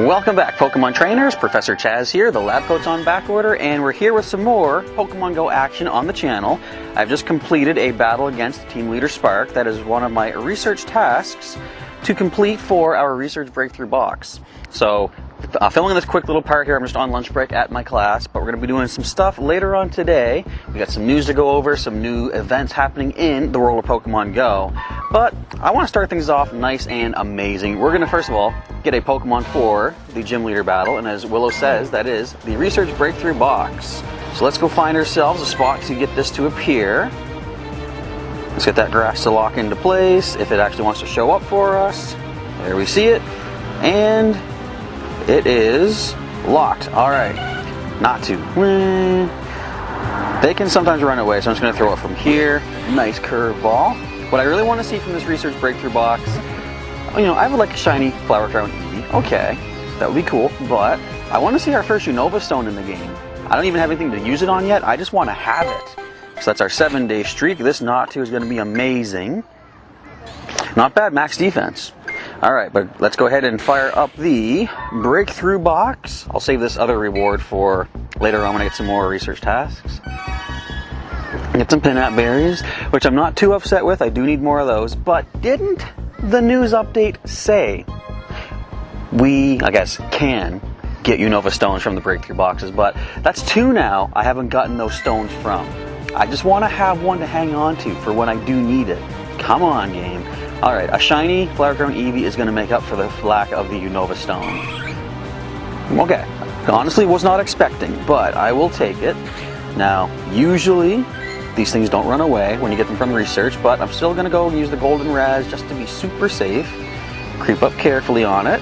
Welcome back, Pokemon Trainers. Professor Chaz here, the lab coat's on back order, and we're here with some more Pokemon GO action on the channel. I've just completed a battle against Team Leader Spark. That is one of my research tasks to complete for our research breakthrough box. So, filming this quick little part here, I'm just on lunch break at my class, but we're going to be doing some stuff later on today. We got some news to go over, some new events happening in the world of Pokemon GO. But I want to start things off nice and amazing. We're going to first of all get a Pokemon for the gym leader battle, and as Willow says, that is the research breakthrough box. So let's go find ourselves a spot to get this to appear. Let's get that grass to lock into place if it actually wants to show up for us. There we see it, and it is locked. All right, not to. They can sometimes run away, so I'm just going to throw it from here. Nice curveball. What I really want to see from this research breakthrough box, I would like a shiny Flower Crown Eevee. Okay, that would be cool, but I want to see our first Unova Stone in the game. I don't even have anything to use it on yet. I just want to have it. So that's our 7-day streak. This not to is going to be amazing. Not bad, max defense. Alright, but let's go ahead and fire up the breakthrough box. I'll save this other reward for later on when I get some more research tasks. Get some Pinap berries, which I'm not too upset with. I do need more of those. But didn't the news update say we, I guess, can get Unova stones from the breakthrough boxes? But that's 2 now I haven't gotten those stones from. I just want to have one to hang on to for when I do need it. Come on, game. Alright, a shiny Flower Crown Eevee is going to make up for the lack of the Unova Stone. Okay, honestly was not expecting, but I will take it. Now, usually these things don't run away when you get them from research, but I'm still going to go and use the Golden Raz just to be super safe. Creep up carefully on it.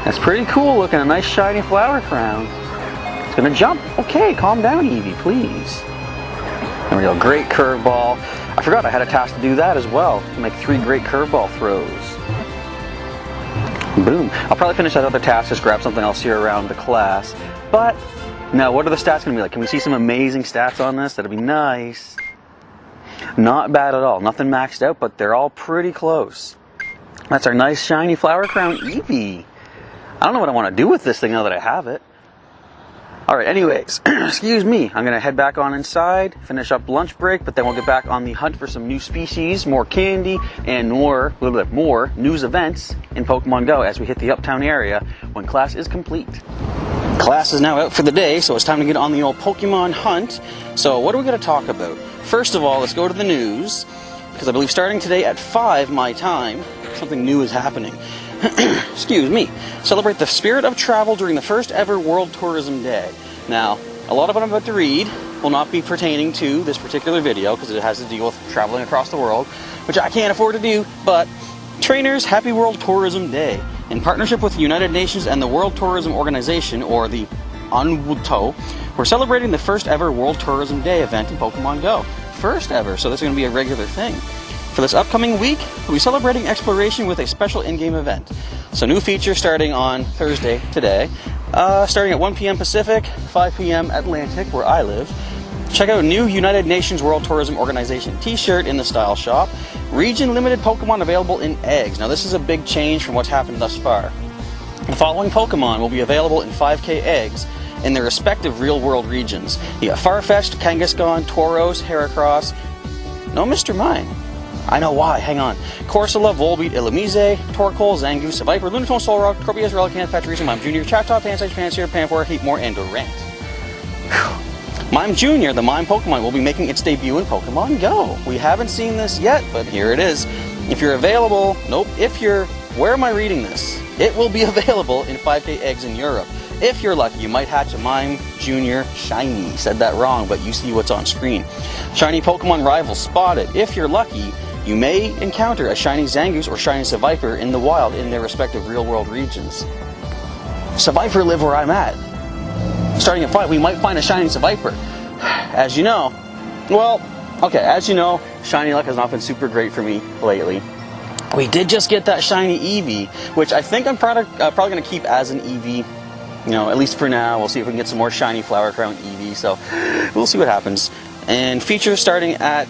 That's pretty cool looking, a nice shiny Flower Crown. It's going to jump. Okay, calm down, Eevee, please. There we go, great curveball. I forgot I had a task to do that as well, to make 3 great curveball throws. Boom. I'll probably finish that other task, just grab something else here around the class. But, now what are the stats going to be like? Can we see some amazing stats on this? That'd be nice. Not bad at all. Nothing maxed out, but they're all pretty close. That's our nice shiny Flower Crown Eevee. I don't know what I want to do with this thing now that I have it. Alright, anyways, excuse me, I'm going to head back on inside, finish up lunch break, but then we'll get back on the hunt for some new species, more candy, and more news events in Pokemon GO as we hit the Uptown area when class is complete. Class is now out for the day, so it's time to get on the old Pokemon hunt. So what are we going to talk about? First of all, let's go to the news, because I believe starting today at 5 my time, something new is happening. Excuse me. Celebrate the spirit of travel during the first ever World Tourism Day. Now, a lot of what I'm about to read will not be pertaining to this particular video because it has to deal with traveling across the world, which I can't afford to do, but Trainers, happy World Tourism Day. In partnership with the United Nations and the World Tourism Organization, or the UNWTO, we're celebrating the first ever World Tourism Day event in Pokemon GO. First ever, so this is going to be a regular thing. For this upcoming week, we'll be celebrating exploration with a special in-game event. So new feature starting on Thursday, today, starting at 1 p.m. Pacific, 5 p.m. Atlantic, where I live. Check out new United Nations World Tourism Organization t-shirt in the style shop. Region-limited Pokemon available in eggs. Now this is a big change from what's happened thus far. The following Pokemon will be available in 5K eggs in their respective real-world regions. You got Farfetch'd, Kangaskhan, Tauros, Heracross. No Mr. Mime. I know why, hang on. Corsola, Volbeat, Illumise, Torkoal, Zangoose, Viper, Lunatone, Solrock, Corbius, Relicanth, Patricia, Mime Jr., Choctaw, Pansage, Pansear, Panpour, Heatmore, and Durant. Mime Jr., the Mime Pokemon, will be making its debut in Pokemon GO. We haven't seen this yet, but here it is. If you're available, where am I reading this? It will be available in 5K eggs in Europe. If you're lucky, you might hatch a Mime Jr. Shiny. Said that wrong, but you see what's on screen. Shiny Pokemon rival spotted. If you're lucky, you may encounter a shiny Zangoose or shiny Seviper in the wild in their respective real-world regions. Seviper live where I'm at. Starting at 5, we might find a shiny Seviper. As you know, shiny luck has not been super great for me lately. We did just get that shiny Eevee, which I think I'm probably going to keep as an Eevee. At least for now. We'll see if we can get some more shiny Flower Crown Eevee, so we'll see what happens. And features starting at,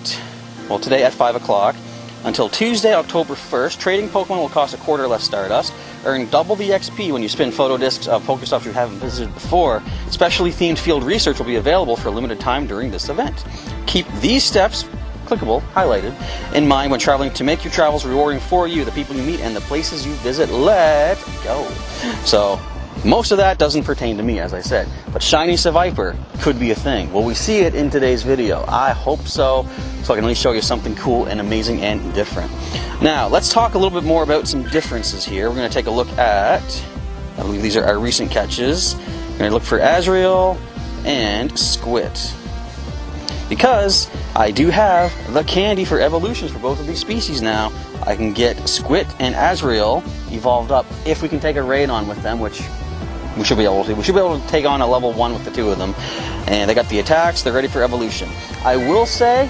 today at 5 o'clock until Tuesday, October 1st. Trading Pokemon will cost a quarter less Stardust. Earn double the XP when you spin photo discs of Pokestops you haven't visited before. Specially themed field research will be available for a limited time during this event. Keep these steps, clickable, highlighted, in mind when traveling to make your travels rewarding for you, the people you meet, and the places you visit. Let's go. So, most of that doesn't pertain to me, as I said, but shiny Seviper could be a thing. Will we see it in today's video? I hope so, so I can at least show you something cool and amazing and different. Now, let's talk a little bit more about some differences here. We're going to take a look at, I believe these are our recent catches. We're going to look for Azrael and Squit, because I do have the candy for evolutions for both of these species now. I can get Squit and Azrael evolved up if we can take a raid on with them, which we should be able to. We should be able to take on a level 1 with the two of them. And they got the attacks, they're ready for evolution. I will say,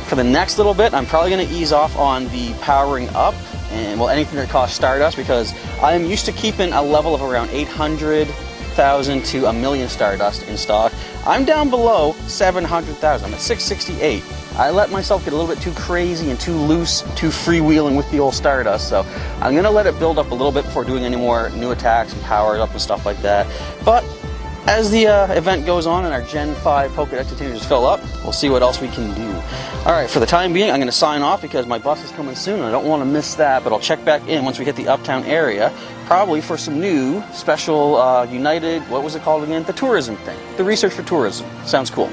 for the next little bit, I'm probably going to ease off on the powering up and, well, anything that costs Stardust, because I'm used to keeping a level of around 800,000 to 1,000,000 Stardust in stock. I'm down below 700,000. I'm at 668. I let myself get a little bit too crazy and too loose, too freewheeling with the old Stardust, so I'm going to let it build up a little bit before doing any more new attacks and power up and stuff like that. But as the event goes on and our Gen 5 Pokédex continues to fill up, we'll see what else we can do. Alright, for the time being, I'm going to sign off because my bus is coming soon and I don't want to miss that, but I'll check back in once we hit the Uptown area, probably for some new special United, what was it called again? The tourism thing. The research for tourism. Sounds cool.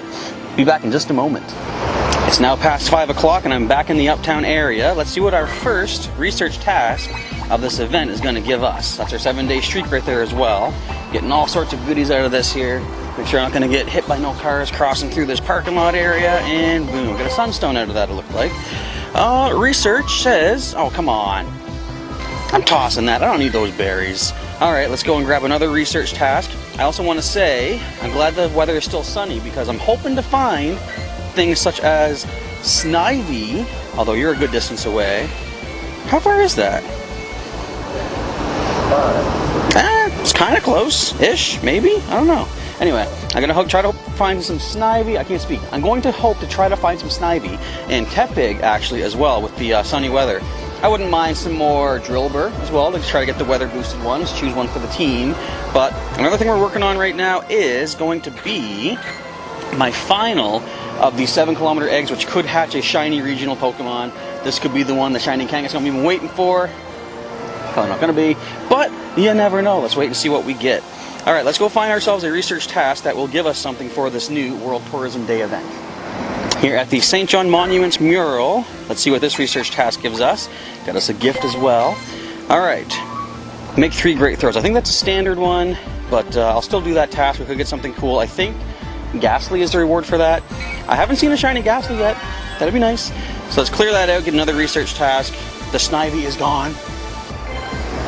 Be back in just a moment. It's now past 5 o'clock and I'm back in the Uptown area. Let's see what our first research task of this event is going to give us. That's our 7-day streak right there as well. Getting all sorts of goodies out of this here. Make sure I'm not going to get hit by no cars crossing through this parking lot area, and boom, we'll get a sunstone out of that, it looked like. Research says, oh come on. I'm tossing that, I don't need those berries. Alright, let's go and grab another research task. I also want to say, I'm glad the weather is still sunny because I'm hoping to find things such as Snivy, although you're a good distance away. How far is that? It's kind of close-ish, maybe? I don't know. Anyway, I'm going to try to find some Snivy. I can't speak. I'm going to hope to try to find some Snivy and Tepig, actually, as well, with the sunny weather. I wouldn't mind some more Drillbur as well, to try to get the weather-boosted ones, choose one for the team. But another thing we're working on right now is going to be my final of the 7-kilometer eggs, which could hatch a shiny regional Pokemon. This could be the one the shiny Kangaskhan I'm even waiting for. Probably not going to be, but you never know. Let's wait and see what we get. Alright, let's go find ourselves a research task that will give us something for this new World Tourism Day event. Here at the St. John Monuments mural, let's see what this research task gives us. Got us a gift as well. Alright, make 3 great throws. I think that's a standard one, but I'll still do that task. We could get something cool. I think Ghastly is the reward for that. I haven't seen a shiny Ghastly yet. That'd be nice. So let's clear that out, get another research task. The Snivy is gone.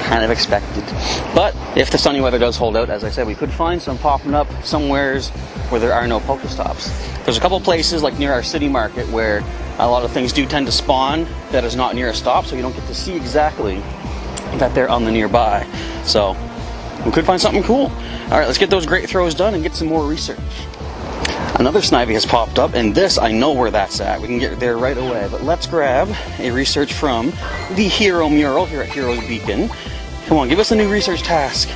Kind of expected. But if the sunny weather does hold out, as I said, we could find some popping up somewheres where there are no Pokestops. There's a couple places like near our city market where a lot of things do tend to spawn that is not near a stop, so you don't get to see exactly that they're on the nearby. So we could find something cool. Alright, let's get those great throws done and get some more research. Another Snivy has popped up, and this, I know where that's at. We can get there right away. But let's grab a research from the Hero mural here at Hero's Beacon. Come on, give us a new research task.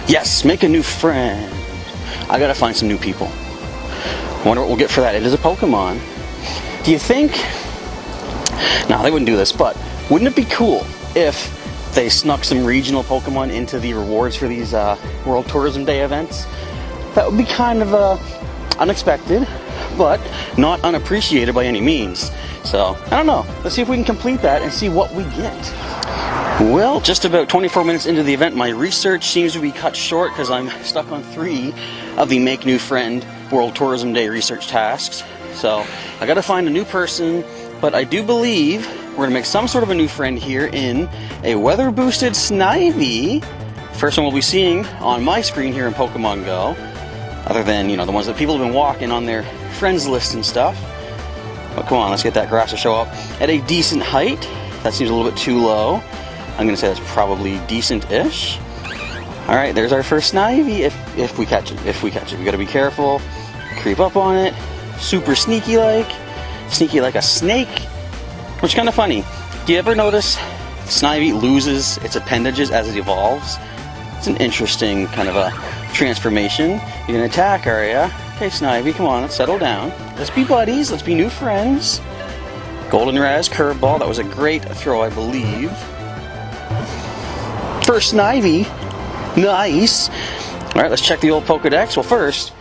Yes, make a new friend. I gotta find some new people. I wonder what we'll get for that. It is a Pokemon. Do you think... No, they wouldn't do this, but wouldn't it be cool if they snuck some regional Pokemon into the rewards for these World Tourism Day events? That would be kind of unexpected, but not unappreciated by any means. So, I don't know. Let's see if we can complete that and see what we get. Well, just about 24 minutes into the event, my research seems to be cut short because I'm stuck on 3 of the Make New Friend World Tourism Day research tasks. So, I gotta find a new person, but I do believe we're gonna make some sort of a new friend here in a weather-boosted Snivy. First one we'll be seeing on my screen here in Pokemon GO, other than, you know, the ones that people have been walking on their friends list and stuff. But come on, let's get that grass to show up at a decent height. That seems a little bit too low. I'm going to say that's probably decent-ish. Alright, there's our first Snivy, if we catch it. If we catch it. We got to be careful. Creep up on it. Super sneaky-like. Sneaky like a snake. Which is kind of funny. Do you ever notice Snivy loses its appendages as it evolves. It's an interesting kind of a transformation. You're gonna attack, are ya? Okay, Snivy, come on, let's settle down. Let's be buddies, let's be new friends. Golden Raz, curveball, that was a great throw, I believe. First Snivy, nice. All right, let's check the old Pokedex. Well, first,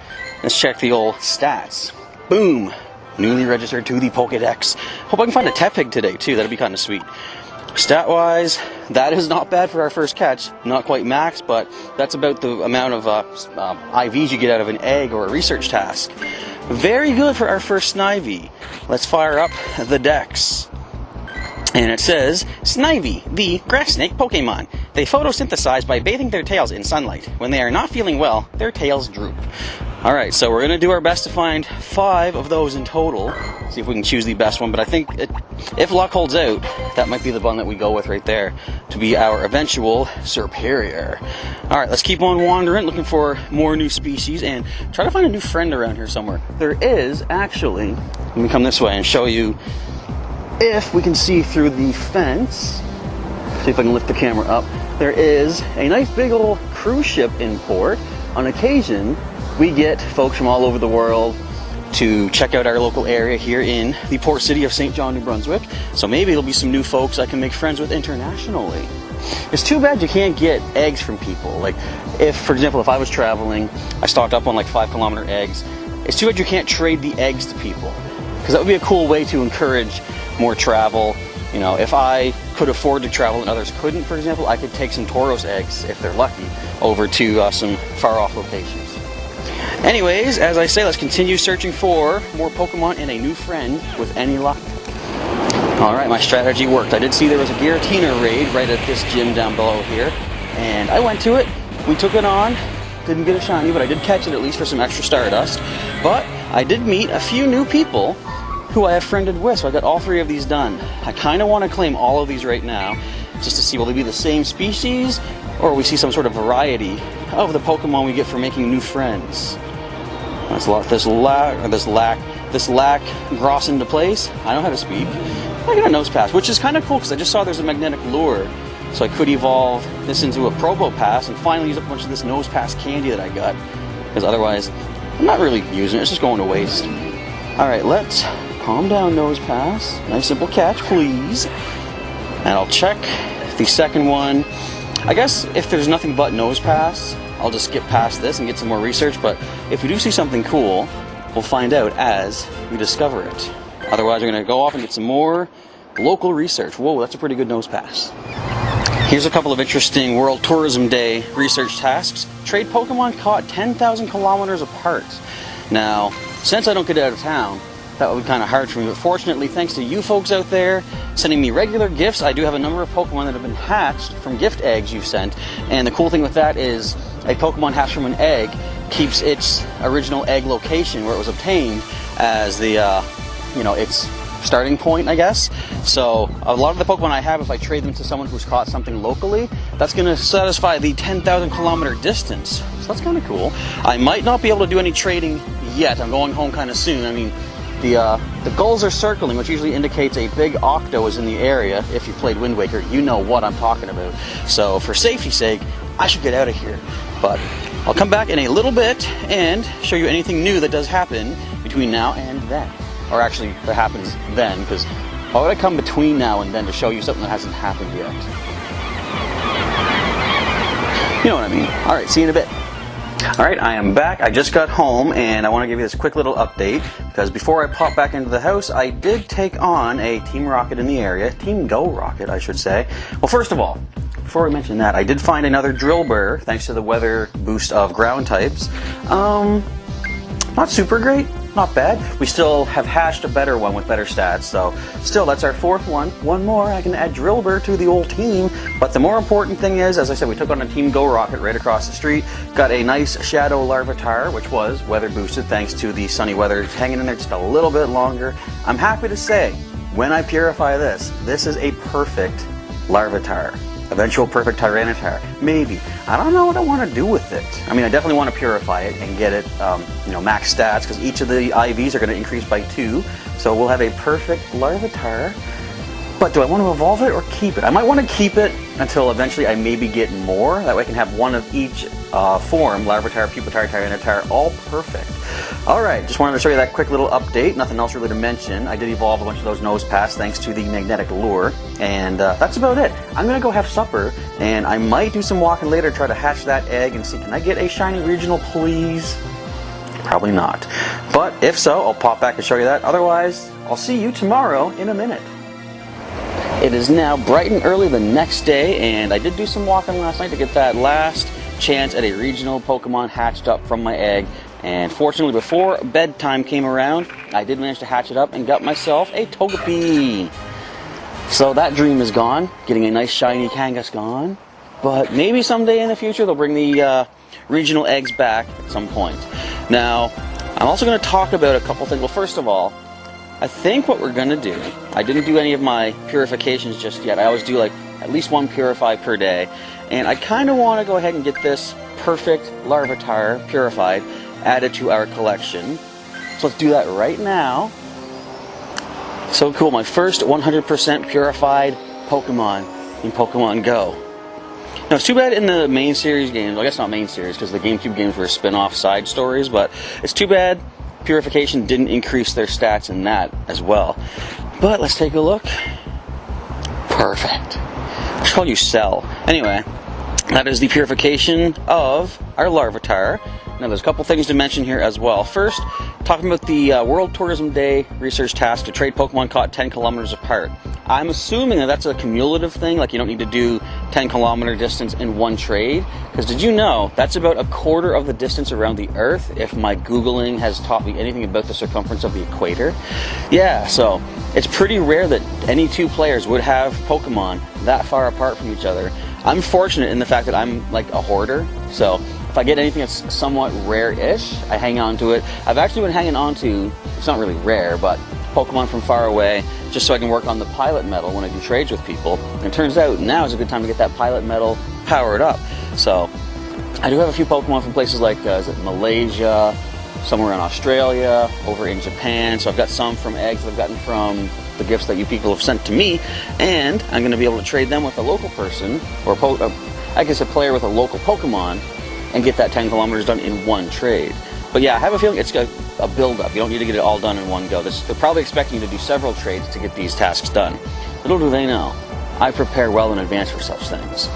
let's check the old stats. Boom, newly registered to the Pokedex. Hope I can find a Tepig today too, that'd be kind of sweet. Stat-wise, that is not bad for our first catch. Not quite max, but that's about the amount of IVs you get out of an egg or a research task. Very good for our first Snivy. Let's fire up the dex. And it says, Snivy, the grass snake Pokemon. They photosynthesize by bathing their tails in sunlight. When they are not feeling well, their tails droop. Alright, so we're going to do our best to find 5 of those in total. See if we can choose the best one, but I think if luck holds out, that might be the one that we go with right there to be our eventual superior. Alright, let's keep on wandering, looking for more new species, and try to find a new friend around here somewhere. There is actually, let me come this way and show you if we can see through the fence. See if I can lift the camera up. There is a nice big old cruise ship in port. On occasion, we get folks from all over the world to check out our local area here in the port city of St. John, New Brunswick. So maybe there'll be some new folks I can make friends with internationally. It's too bad you can't get eggs from people. Like, if, for example, if I was traveling, I stocked up on like 5-kilometer eggs. It's too bad you can't trade the eggs to people, because that would be a cool way to encourage more travel. You know, if I could afford to travel and others couldn't, for example, I could take some Tauros eggs, if they're lucky, over to some far-off locations. Anyways, as I say, let's continue searching for more Pokemon and a new friend with any luck. Alright, my strategy worked. I did see there was a Giratina raid right at this gym down below here, and I went to it. We took it on. Didn't get a shiny, but I did catch it at least for some extra Stardust. But I did meet a few new people who I have friended with, so I got all 3 of these done. I kind of want to claim all of these right now, just to see will they be the same species, or we see some sort of variety of the Pokemon we get for making new friends. That's a lot. This lack gross into place. I know how to speak. I got a nose pass, which is kind of cool because I just saw there's a magnetic lure, so I could evolve this into a Probo Pass and finally use up a bunch of this nose pass candy that I got, because otherwise I'm not really using it. It's just going to waste. All right, let's calm down, nose pass. Nice simple catch, please. And I'll check the second one. I guess if there's nothing but nose pass, I'll just skip past this and get some more research, but if we do see something cool, we'll find out as we discover it. Otherwise, we're going to go off and get some more local research. Whoa, that's a pretty good nose pass. Here's a couple of interesting World Tourism Day research tasks. Trade Pokemon caught 10,000 kilometers apart. Now, since I don't get out of town, that would be kind of hard for me, but fortunately, thanks to you folks out there sending me regular gifts, I do have a number of Pokemon that have been hatched from gift eggs you've sent, and the cool thing with that is a Pokemon hatched from an egg keeps its original egg location where it was obtained as the, its starting point, I guess. So a lot of the Pokemon I have, if I trade them to someone who's caught something locally, that's going to satisfy the 10,000 kilometer distance. So that's kind of cool. I might not be able to do any trading yet. I'm going home kind of soon. I mean, the gulls are circling, which usually indicates a big Octo is in the area. If you played Wind Waker, you know what I'm talking about. So for safety's sake, I should get out of here. But I'll come back in a little bit and show you anything new that does happen between now and then. Or actually, that happens then, because why would I come between now and then to show you something that hasn't happened yet? You know what I mean. Alright, see you in a bit. Alright, I am back. I just got home and I want to give you this quick little update, because before I pop back into the house, I did take on a Team Rocket in the area. Team Go Rocket, I should say. Well, first of all, before I mention that, I did find another Drillbur, thanks to the weather boost of ground types. Not super great, not bad. We still have hatched a better one with better stats, so still, that's our 4th one. One more, I can add Drillbur to the old team. But the more important thing is, as I said, we took on a Team Go Rocket right across the street, got a nice Shadow Larvitar, which was weather boosted thanks to the sunny weather hanging in there just a little bit longer. I'm happy to say, when I purify this is a perfect Larvitar. Eventual perfect Tyranitar. Maybe. I don't know what I want to do with it. I mean, I definitely want to purify it and get it, max stats, because each of the IVs are going to increase by 2. So we'll have a perfect Larvitar. But do I want to evolve it or keep it? I might want to keep it until eventually I maybe get more. That way I can have one of each form, Larvitar, Pupitar, Tyranitar, all perfect. Alright, just wanted to show you that quick little update. Nothing else really to mention. I did evolve a bunch of those nose paths thanks to the magnetic lure. And that's about it. I'm going to go have supper, and I might do some walking later to try to hatch that egg and see, can I get a shiny regional, please? Probably not. But if so, I'll pop back and show you that. Otherwise, I'll see you tomorrow in a minute. It is now bright and early the next day, and I did do some walking last night to get that last chance at a regional Pokemon hatched up from my egg. And fortunately, before bedtime came around, I did manage to hatch it up and got myself a Togepi. So that dream is gone. Getting a nice shiny Kangaskhan. But maybe someday in the future they'll bring the regional eggs back at some point. Now, I'm also going to talk about a couple things. Well, first of all, I think what we're going to do, I didn't do any of my purifications just yet. I always do like at least one purify per day. And I kind of want to go ahead and get this perfect Larvitar purified added to our collection. So let's do that right now. So cool, my first 100% purified Pokemon in Pokemon GO. Now, it's too bad in the main series games, well, I guess not main series, because the GameCube games were spin-off side stories, but it's too bad purification didn't increase their stats in that as well. But let's take a look. Perfect. I should call you Cell. Anyway, that is the purification of our Larvitar. Now, there's a couple things to mention here as well. First, talking about the World Tourism Day research task to trade Pokemon caught 10 kilometers apart. I'm assuming that that's a cumulative thing, like you don't need to do 10 kilometer distance in one trade. Because did you know that's about a quarter of the distance around the Earth, if my Googling has taught me anything about the circumference of the equator? Yeah, so it's pretty rare that any two players would have Pokemon that far apart from each other. I'm fortunate in the fact that I'm like a hoarder, so if I get anything that's somewhat rare-ish, I hang on to it. I've actually been hanging on to, it's not really rare, but Pokemon from far away, just so I can work on the pilot medal when I do trades with people. And it turns out now is a good time to get that pilot medal powered up. So I do have a few Pokemon from places like is it Malaysia, somewhere in Australia, over in Japan. So I've got some from eggs that I've gotten from the gifts that you people have sent to me, and I'm going to be able to trade them with a local person, or I guess a player with a local Pokemon, and get that 10 kilometers done in one trade. But yeah, I have a feeling it's a build-up. You don't need to get it all done in one go. They're probably expecting you to do several trades to get these tasks done. Little do they know, I prepare well in advance for such things.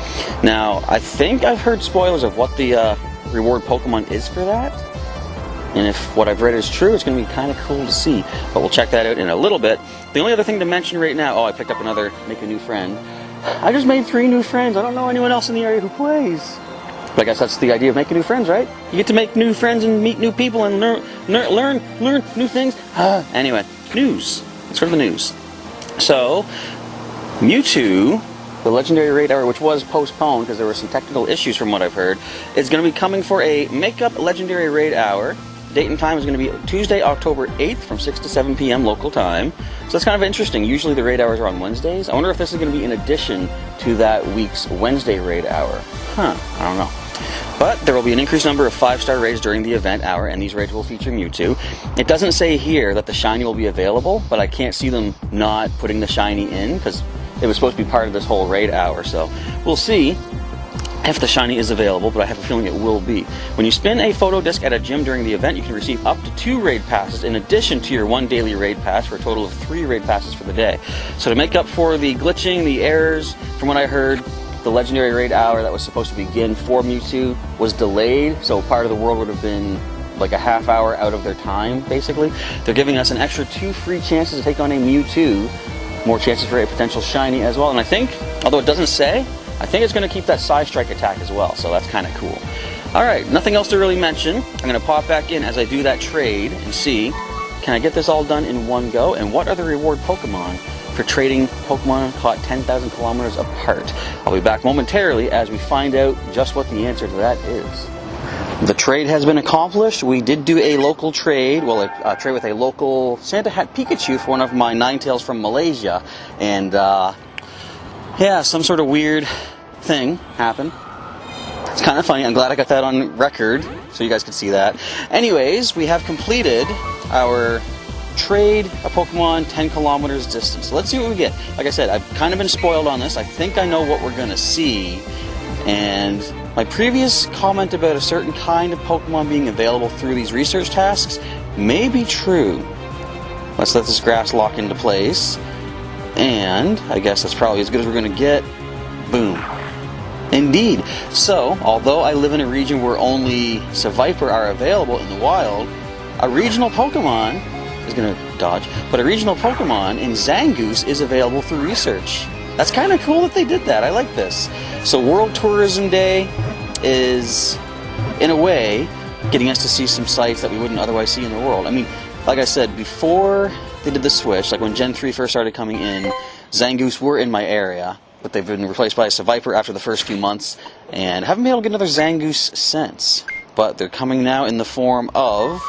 Now, I think I've heard spoilers of what the reward Pokemon is for that. And if what I've read is true, it's going to be kind of cool to see. But we'll check that out in a little bit. The only other thing to mention right now, oh, I picked up another make a new friend. I just made 3 new friends. I don't know anyone else in the area who plays. But I guess that's the idea of making new friends, right? You get to make new friends and meet new people and learn new things. Anyway, news. Let's go to the news. So, Mewtwo, the Legendary Raid Hour, which was postponed because there were some technical issues from what I've heard, is going to be coming for a Makeup Legendary Raid Hour. Date and time is going to be Tuesday, October 8th from 6 to 7 p.m. local time. So that's kind of interesting. Usually the raid hours are on Wednesdays. I wonder if this is going to be in addition to that week's Wednesday raid hour. I don't know. But there will be an increased number of 5-star raids during the event hour, and these raids will feature Mewtwo. It doesn't say here that the shiny will be available, but I can't see them not putting the shiny in, because it was supposed to be part of this whole raid hour. So we'll see if the shiny is available, but I have a feeling it will be. When you spin a photo disc at a gym during the event, you can receive up to 2 raid passes in addition to your 1 daily raid pass, for a total of 3 raid passes for the day. So to make up for the glitching, the errors, from what I heard, the Legendary Raid Hour that was supposed to begin for Mewtwo was delayed, so part of the world would have been like a half hour out of their time, basically. They're giving us an extra 2 free chances to take on a Mewtwo, more chances for a potential shiny as well, and I think, although it doesn't say, I think it's going to keep that Psy Strike attack as well, so that's kind of cool. Alright, nothing else to really mention. I'm going to pop back in as I do that trade and see, can I get this all done in one go, and what are the reward Pokemon for trading Pokemon caught 10,000 kilometers apart? I'll be back momentarily as we find out just what the answer to that is. The trade has been accomplished. We did do a local trade, well, a trade with a local Santa Hat Pikachu for one of my Ninetales from Malaysia, and yeah, some sort of weird thing happened. It's kind of funny. I'm glad I got that on record so you guys could see that. Anyways, we have completed our trade a Pokemon 10 kilometers distance. So let's see what we get. Like I said, I've kind of been spoiled on this. I think I know what we're going to see. And my previous comment about a certain kind of Pokemon being available through these research tasks may be true. Let's let this grass lock into place. And I guess that's probably as good as we're going to get. Boom. Indeed. So, although I live in a region where only Seviper are available in the wild, a regional Pokemon is going to dodge, but a regional Pokemon in Zangoose is available through research. That's kind of cool that they did that. I like this. So World Tourism Day is, in a way, getting us to see some sites that we wouldn't otherwise see in the world. I mean, like I said, before they did the switch, like when Gen 3 first started coming in, Zangoose were in my area, but they've been replaced by a Seviper after the first few months, and haven't been able to get another Zangoose since. But they're coming now in the form of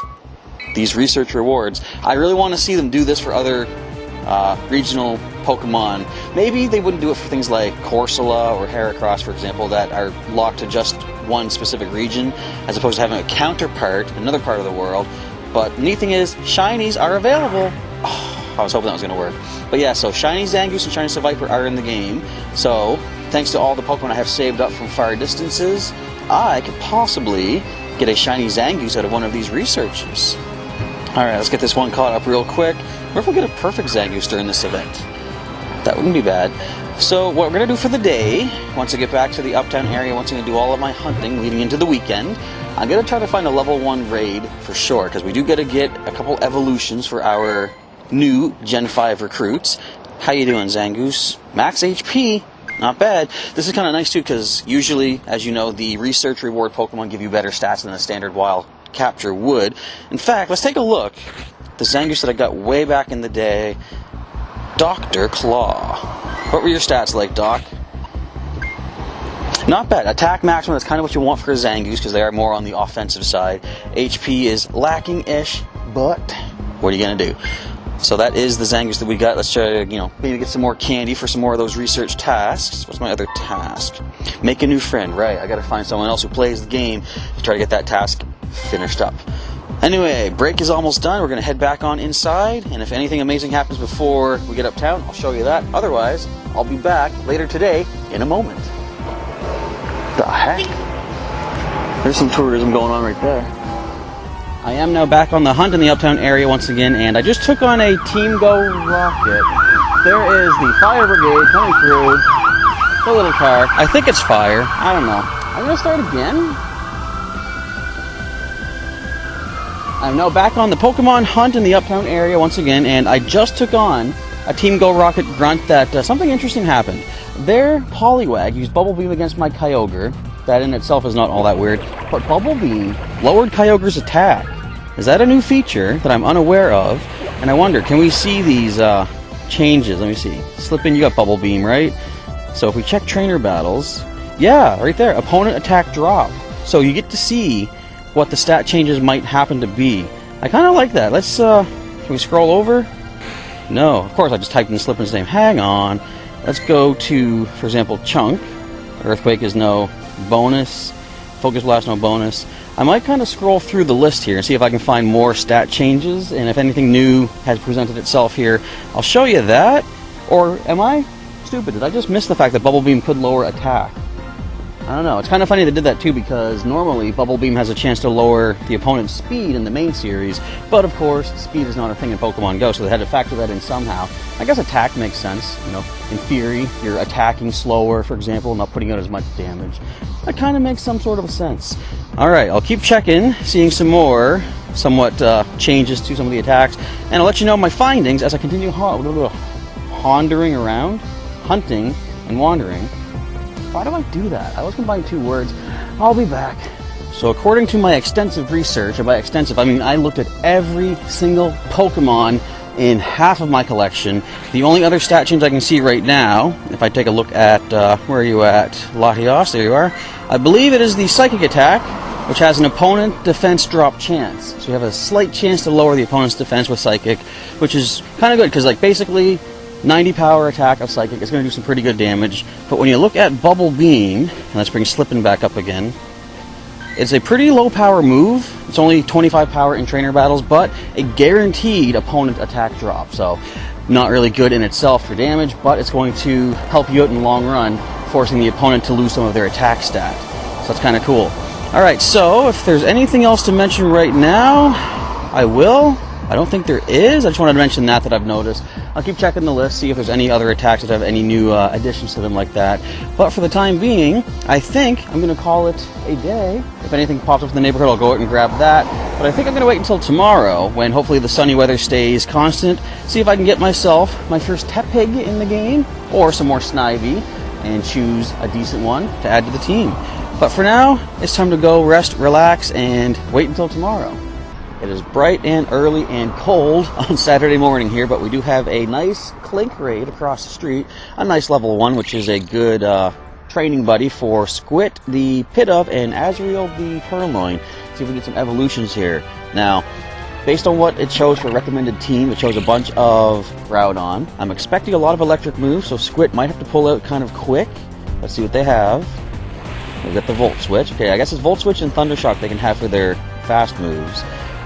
these research rewards. I really want to see them do this for other regional Pokemon. Maybe they wouldn't do it for things like Corsola or Heracross, for example, that are locked to just one specific region, as opposed to having a counterpart in another part of the world. But the neat thing is, Shinies are available. Oh, I was hoping that was going to work. But yeah, so Shiny Zangoose and Shiny Seviper are in the game. So, thanks to all the Pokemon I have saved up from far distances, I could possibly get a Shiny Zangoose out of one of these researches. Alright, let's get this one caught up real quick. What if we get a perfect Zangoose during this event? That wouldn't be bad. So what we're going to do for the day, once I get back to the Uptown area, once I'm going to do all of my hunting leading into the weekend, I'm going to try to find a level 1 raid for sure, because we do get to get a couple evolutions for our new Gen 5 recruits. How you doing, Zangoose? Max HP. Not bad. This is kind of nice too, because usually, as you know, the research reward Pokemon give you better stats than a standard wild capture would. In fact, let's take a look. The Zangoose that I got way back in the day, Dr. Claw. What were your stats like, Doc? Not bad. Attack maximum, that's kind of what you want for a Zangoose, because they are more on the offensive side. HP is lacking-ish, but what are you going to do? So that is the Zangoose that we got. Let's try to, maybe get some more candy for some more of those research tasks. What's my other task? Make a new friend. Right, I got to find someone else who plays the game to try to get that task finished up. Anyway, break is almost done. We're going to head back on inside, and if anything amazing happens before we get uptown, I'll show you that. Otherwise, I'll be back later today in a moment. The heck? There's some tourism going on right there. I am now back on the hunt in the Uptown area once again, and I just took on a Team Go rocket. There is the fire brigade coming through. The little car. I think it's fire. I don't know. I'm going to start again. I'm now back on the Pokemon hunt in the Uptown area once again, and I just took on a Team Go rocket grunt that something interesting happened. Their Poliwag used Bubble Beam against my Kyogre. That in itself is not all that weird, but Bubble Beam lowered Kyogre's attack. Is that a new feature that I'm unaware of? And I wonder, can we see these changes? Let me see. Slip in, you got Bubble Beam, right? So if we check trainer battles, yeah, right there, opponent attack drop. So you get to see what the stat changes might happen to be. I kind of like that. Let's, can we scroll over? No, of course I just typed in Slipin's name. Hang on. Let's go to, for example, Chunk. Earthquake is no bonus. Focus Blast, no bonus. I might kind of scroll through the list here and see if I can find more stat changes, and if anything new has presented itself here, I'll show you that. Or am I stupid? Did I just miss the fact that Bubble Beam could lower attack? I don't know. It's kind of funny they did that too, because normally Bubble Beam has a chance to lower the opponent's speed in the main series, but of course speed is not a thing in Pokemon Go, so they had to factor that in somehow. I guess attack makes sense. In theory, you're attacking slower, for example, not putting out as much damage. That kind of makes some sort of sense. Alright, I'll keep checking, seeing some more somewhat changes to some of the attacks, and I'll let you know my findings as I continue wandering around, hunting, and wandering. Why do I do that? I always combine two words. I'll be back. So according to my extensive research, and by extensive I mean I looked at every single Pokemon in half of my collection. The only other stat change I can see right now, if I take a look at, where are you at? Latios, there you are. I believe it is the Psychic attack, which has an opponent defense drop chance. So you have a slight chance to lower the opponent's defense with Psychic, which is kind of good, because basically 90 power attack of Psychic is going to do some pretty good damage. But when you look at Bubble Beam, and let's bring Slippin back up again. It's a pretty low power move. It's only 25 power in trainer battles, but a guaranteed opponent attack drop. So not really good in itself for damage, but it's going to help you out in the long run, forcing the opponent to lose some of their attack stat. So that's kind of cool. Alright, so if there's anything else to mention right now, I will. I don't think there is. I just wanted to mention that I've noticed. I'll keep checking the list, see if there's any other attacks that have any new additions to them like that. But for the time being, I think I'm going to call it a day. If anything pops up in the neighborhood, I'll go out and grab that. But I think I'm going to wait until tomorrow, when hopefully the sunny weather stays constant, see if I can get myself my first Tepig in the game, or some more Snivy, and choose a decent one to add to the team. But for now, it's time to go rest, relax, and wait until tomorrow. It is bright and early and cold on Saturday morning here, but we do have a nice Clink raid across the street. A nice level 1, which is a good training buddy for Squit, the Pidove, and Azrael, the Purloin. See if we get some evolutions here. Now, based on what it shows for recommended team, it shows a bunch of Groudon. I'm expecting a lot of electric moves, so Squit might have to pull out kind of quick. Let's see what they have. We've got the Volt Switch. Okay, I guess it's Volt Switch and Thunder Shock they can have for their fast moves.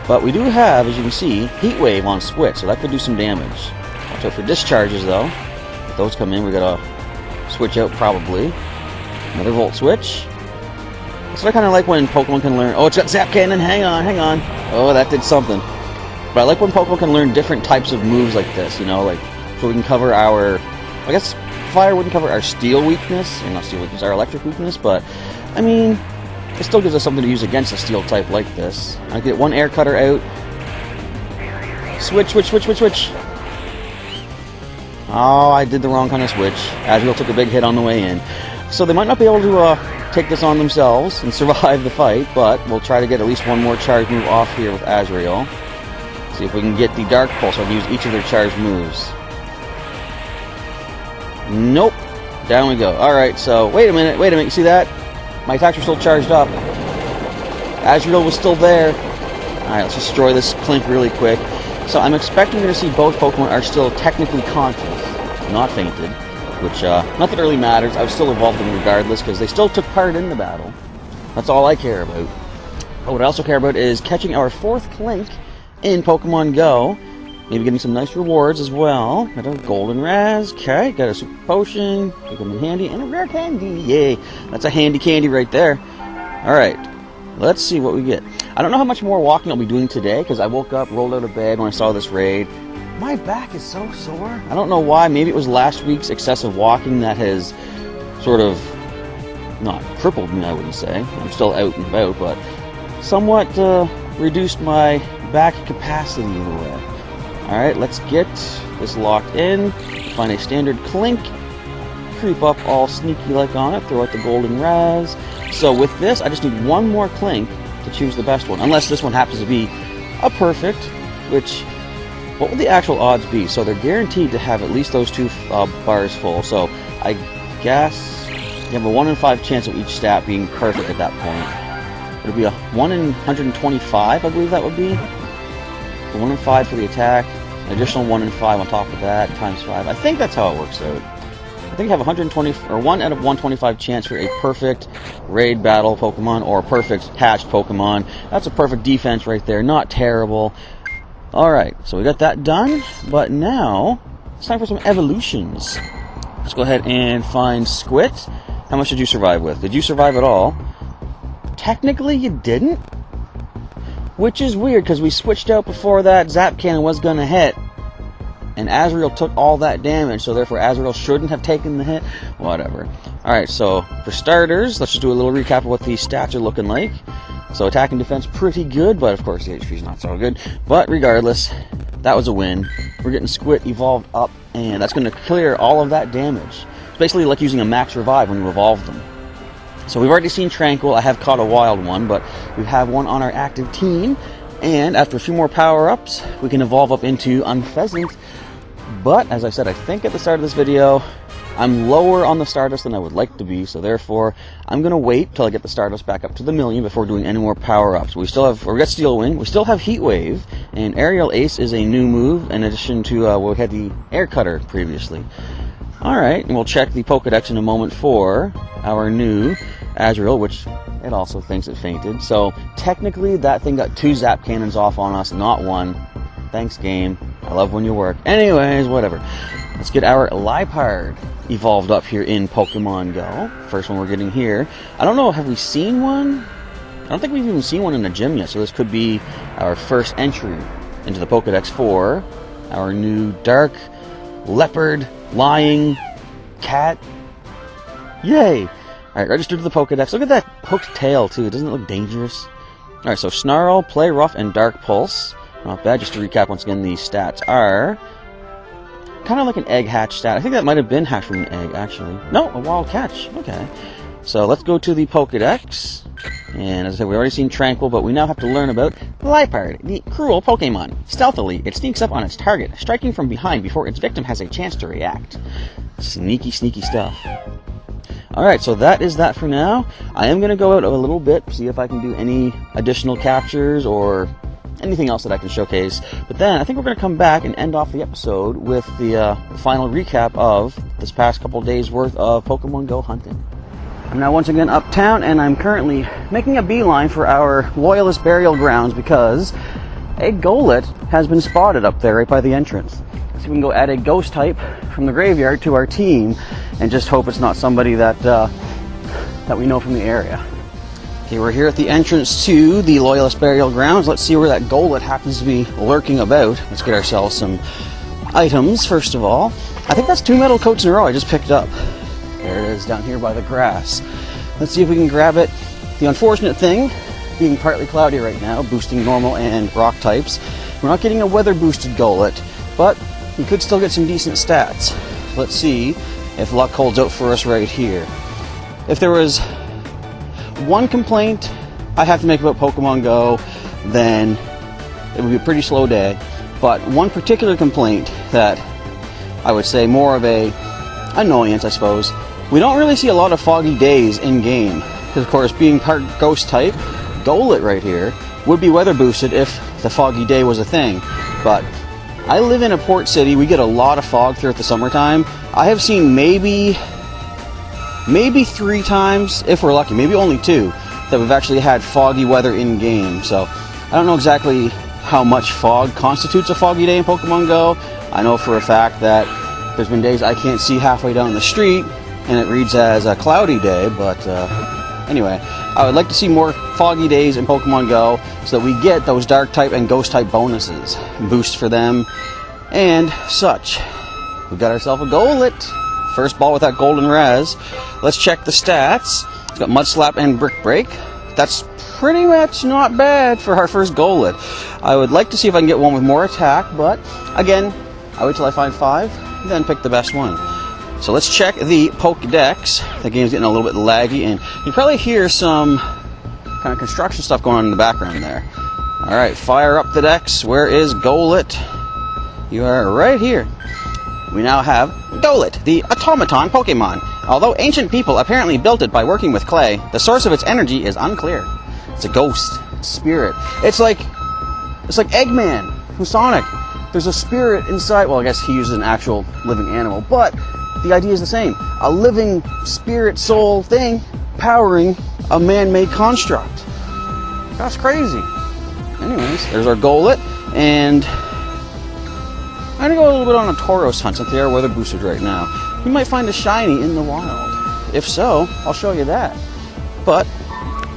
But we do have, as you can see, Heat Wave on Squit, so that could do some damage. Watch out for discharges, though. If those come in, we gotta switch out, probably. Another Volt Switch. That's what I kind of like when Pokemon can learn... Oh, it's got Zap Cannon! Hang on, hang on! Oh, that did something. But I like when Pokemon can learn different types of moves like this, you know, like, so we can cover our... I guess Fire wouldn't cover our Steel weakness, or not Steel weakness, our Electric weakness, but, I mean... It still gives us something to use against a steel type like this. I get one air cutter out. Switch, switch, switch, switch, switch. Oh, I did the wrong kind of switch. Azrael took a big hit on the way in. So they might not be able to take this on themselves and survive the fight, but we'll try to get at least one more charge move off here with Azrael. See if we can get the Dark Pulse and use each of their charged moves. Nope. Down we go. Alright, so wait a minute, you see that? My attacks were still charged up. Azrael was still there. Alright, let's destroy this Clink really quick. So I'm expecting to see both Pokemon are still technically conscious, not fainted. Which, not that it really matters. I would still evolve them regardless, because they still took part in the battle. That's all I care about. But what I also care about is catching our 4th Clink in Pokemon GO. Maybe getting some nice rewards as well. Got a Golden Raz, okay, got a Super Potion, could come in handy, and a Rare Candy, yay! That's a handy candy right there. Alright, let's see what we get. I don't know how much more walking I'll be doing today, because I woke up, rolled out of bed when I saw this raid. My back is so sore. I don't know why, maybe it was last week's excessive walking that has sort of, not crippled me, I wouldn't say. I'm still out and about, but somewhat reduced my back capacity in a way. Alright, let's get this locked in, find a standard Clink, creep up all sneaky-like on it, throw out the Golden Raz. So with this, I just need one more Clink to choose the best one, unless this one happens to be a perfect, which, what would the actual odds be? So they're guaranteed to have at least those 2 bars full, so I guess you have a 1 in 5 chance of each stat being perfect at that point. It would be a 1 in 125, I believe that would be. 1 in 5 for the attack, an additional 1 in 5 on top of that, times 5. I think that's how it works out. I think you have 120 or 1 out of 125 chance for a perfect raid battle Pokemon or a perfect hatched Pokemon. That's a perfect defense right there, not terrible. Alright, so we got that done, but now it's time for some evolutions. Let's go ahead and find Squit. How much did you survive with? Did you survive at all? Technically you didn't. Which is weird, because we switched out before that Zap Cannon was going to hit. And Azrael took all that damage, so therefore Azrael shouldn't have taken the hit. Whatever. Alright, so for starters, let's just do a little recap of what these stats are looking like. So attack and defense pretty good, but of course the HP is not so good. But regardless, that was a win. We're getting Squit evolved up, and that's going to clear all of that damage. It's basically like using a max revive when you evolve them. So we've already seen Tranquil. I have caught a wild one, but we have one on our active team. And after a few more power-ups, we can evolve up into Unpheasant. But, as I said, I think at the start of this video, I'm lower on the Stardust than I would like to be. So therefore, I'm going to wait till I get the Stardust back up to the 1,000,000 before doing any more power-ups. We got Steel Wing, we still have Heat Wave, and Aerial Ace is a new move in addition to we had the Air Cutter previously. Alright, and we'll check the Pokedex in a moment for our new Azrael, which it also thinks it fainted. So technically that thing got 2 zap cannons off on us, not 1. Thanks, game. I love when you work. Anyways, whatever. Let's get our Liepard evolved up here in Pokemon Go. First one we're getting here. I don't know, have we seen one? I don't think we've even seen one in the gym yet, so this could be our first entry into the Pokedex for our new dark leopard lying cat. Yay! Alright, registered to the Pokedex. Look at that hooked tail, too. Doesn't it look dangerous? Alright, so Snarl, Play Rough, and Dark Pulse. Not bad. Just to recap once again, the stats are kind of like an egg hatch stat. I think that might have been hatched from an egg, actually. No, a wild catch. Okay. So let's go to the Pokedex. And as I said, we've already seen Tranquil, but we now have to learn about Liepard, the cruel Pokemon. Stealthily, it sneaks up on its target, striking from behind before its victim has a chance to react. Sneaky, sneaky stuff. Alright, so that is that for now. I am going to go out a little bit, see if I can do any additional captures or anything else that I can showcase. But then I think we're going to come back and end off the episode with the final recap of this past couple days worth of Pokemon Go hunting. I'm now once again uptown, and I'm currently making a beeline for our Loyalist burial grounds because a Golett has been spotted up there right by the entrance. So we can go add a ghost type from the graveyard to our team and just hope it's not somebody that we know from the area. Okay, we're here at the entrance to the Loyalist burial grounds. Let's see where that Golett happens to be lurking about. Let's get ourselves some items first of all. I think that's 2 metal coats in a row I just picked up. There it is down here by the grass. Let's see if we can grab it. The unfortunate thing, being partly cloudy right now, boosting normal and rock types, we're not getting a weather boosted Golett, but we could still get some decent stats. Let's see if luck holds out for us right here. If there was one complaint I have to make about Pokemon Go, then it would be a pretty slow day. But one particular complaint that I would say more of a annoyance, I suppose, we don't really see a lot of foggy days in game. Because of course, being part ghost type, Golett right here would be weather boosted if the foggy day was a thing. But I live in a port city, we get a lot of fog throughout the summertime. I have seen maybe 3 times, if we're lucky, maybe only 2, that we've actually had foggy weather in game. So I don't know exactly how much fog constitutes a foggy day in Pokemon Go. I know for a fact that there's been days I can't see halfway down the street and it reads as a cloudy day, but anyway, I would like to see more foggy days in Pokemon Go so that we get those dark type and ghost type bonuses, boosts for them and such. We got ourselves a Golett. First ball with that golden res. Let's check the stats. It's got Mud Slap and Brick Break. That's pretty much not bad for our first Golett. I would like to see if I can get one with more attack, but again, I wait till I find 5, then pick the best one. So let's check the Pokedex. The game's getting a little bit laggy, and you can probably hear some kind of construction stuff going on in the background there. Alright, fire up the Dex. Where is Golett? You are right here. We now have Golett, the automaton Pokemon. Although ancient people apparently built it by working with clay, the source of its energy is unclear. It's a ghost, spirit. It's like Eggman from Sonic. There's a spirit inside. Well, I guess he uses an actual living animal, but the idea is the same. A living spirit soul thing powering a man-made construct. That's crazy. Anyways, there's our Golett, and I'm going to go a little bit on a Tauros hunt since they are weather boosted right now. We might find a shiny in the wild. If so, I'll show you that. But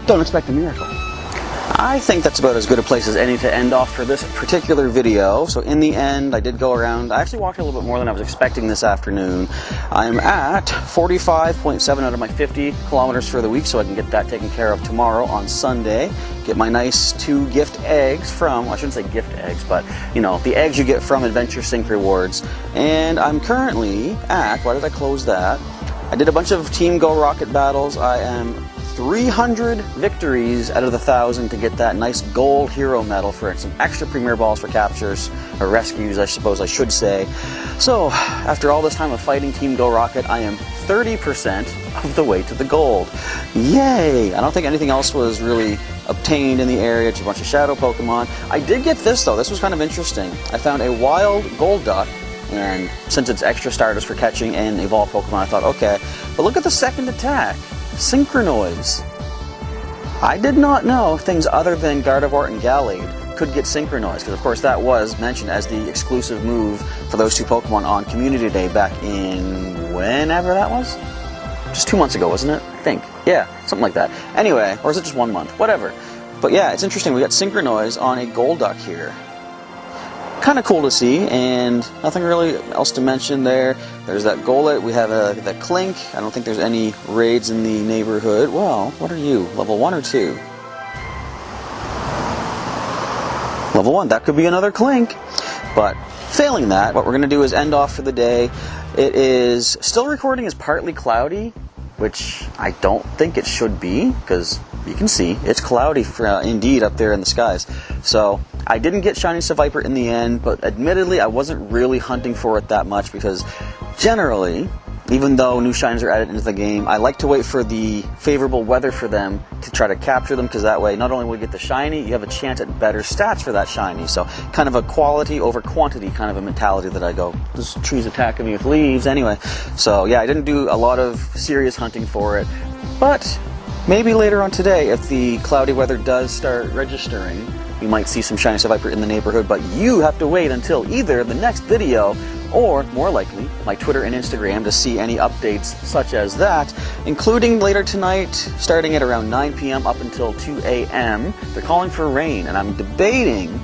don't expect a miracle. I think that's about as good a place as any to end off for this particular video. So in the end, I did go around. I actually walked a little bit more than I was expecting this afternoon. I'm at 45.7 out of my 50 kilometers for the week, so I can get that taken care of tomorrow on Sunday. Get my nice 2 gift eggs from, well, I shouldn't say gift eggs, but you know, the eggs you get from Adventure Sync Rewards. And I'm currently at, why did I close that? I did a bunch of Team Go Rocket battles. I am 300 victories out of the 1,000 to get that nice gold hero medal for some extra premier balls for captures, or rescues I suppose I should say. So after all this time of fighting Team Go Rocket, I am 30% of the way to the gold. Yay! I don't think anything else was really obtained in the area, just a bunch of shadow Pokemon. I did get this though, this was kind of interesting. I found a wild gold duck, and since it's extra starters for catching and evolved Pokemon, I thought okay, but look at the second attack. Synchronoise. I did not know things other than Gardevoir and Gallade could get synchronized, because of course that was mentioned as the exclusive move for those two Pokemon on Community Day back in whenever that was? Just 2 months ago, wasn't it? I think. Yeah, something like that. Anyway, or is it just 1 month? Whatever. But yeah, it's interesting. We got Synchronoise on a Golduck here. Kind of cool to see, and nothing really else to mention there. There's that Golett. We have the Clink. I don't think there's any raids in the neighborhood. Well, what are you? Level 1 or 2? Level 1. That could be another Clink. But failing that, what we're going to do is end off for the day. It is still recording as partly cloudy, which I don't think it should be, because you can see it's cloudy indeed up there in the skies. So I didn't get Shiny Seviper in the end, but admittedly I wasn't really hunting for it that much, because generally, even though new shinies are added into the game, I like to wait for the favorable weather for them to try to capture them, because that way not only will you get the shiny, you have a chance at better stats for that shiny. So kind of a quality over quantity kind of a mentality that I go, this tree's attacking me with leaves anyway. So yeah, I didn't do a lot of serious hunting for it, but maybe later on today, if the cloudy weather does start registering, you might see some Shiny Seviper in the neighborhood, but you have to wait until either the next video or, more likely, my Twitter and Instagram to see any updates such as that, including later tonight, starting at around 9 p.m. up until 2 a.m. They're calling for rain, and I'm debating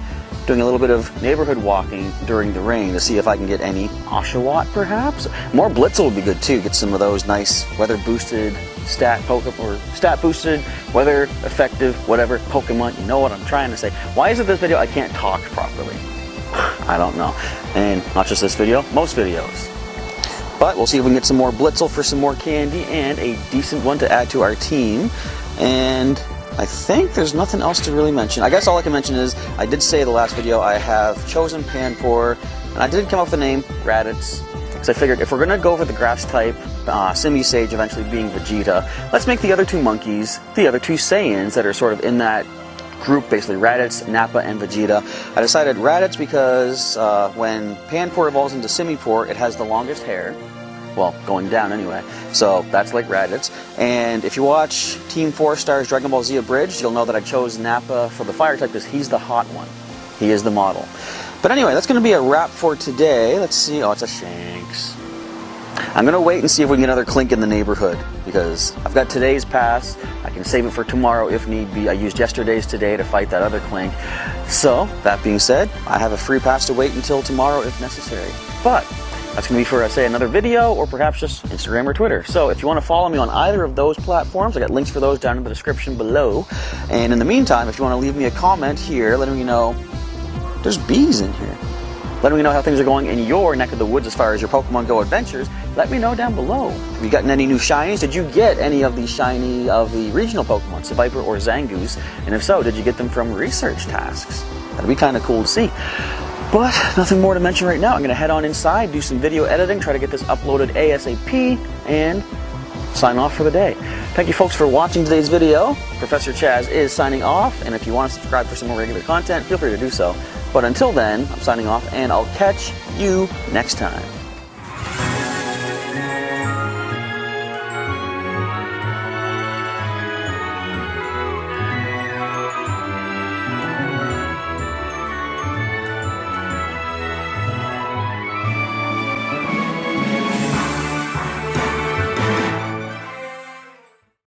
doing a little bit of neighborhood walking during the rain to see if I can get any Oshawott, perhaps. More Blitzel would be good too, get some of those nice weather-boosted stat Pokemon, or stat-boosted, weather-effective, whatever Pokemon, you know what I'm trying to say. Why is it this video I can't talk properly? I don't know. And not just this video, most videos. But we'll see if we can get some more Blitzel for some more candy and a decent one to add to our team. And I think there's nothing else to really mention. I guess all I can mention is, I did say in the last video I have chosen Panpour, and I did come up with the name Raditz, because I figured if we're going to go for the grass type, Simi-Sage eventually being Vegeta, let's make the other two monkeys, the other two Saiyans that are sort of in that group, basically Raditz, Nappa, and Vegeta. I decided Raditz because when Panpour evolves into Simipour, it has the longest hair. Well, going down anyway. So that's like Raditz. And if you watch Team 4 Star's Dragon Ball Z Abridged, you'll know that I chose Nappa for the fire type because he's the hot one. He is the model. But anyway, that's going to be a wrap for today. Let's see. Oh, it's a Shanks. I'm going to wait and see if we can get another Clink in the neighborhood, because I've got today's pass. I can save it for tomorrow if need be. I used yesterday's today to fight that other Clink. So, that being said, I have a free pass to wait until tomorrow if necessary. But that's going to be for, say, another video, or perhaps just Instagram or Twitter. So if you want to follow me on either of those platforms, I got links for those down in the description below. And in the meantime, if you want to leave me a comment here, letting me know there's bees in here. Letting me know how things are going in your neck of the woods as far as your Pokemon Go adventures. Let me know down below. Have you gotten any new shinies? Did you get any of the shiny of the regional Pokemon, Seviper or Zangoose? And if so, did you get them from research tasks? That'd be kind of cool to see. But nothing more to mention right now. I'm going to head on inside, do some video editing, try to get this uploaded ASAP, and sign off for the day. Thank you folks for watching today's video. Professor Chaz is signing off, and if you want to subscribe for some more regular content, feel free to do so. But until then, I'm signing off, and I'll catch you next time.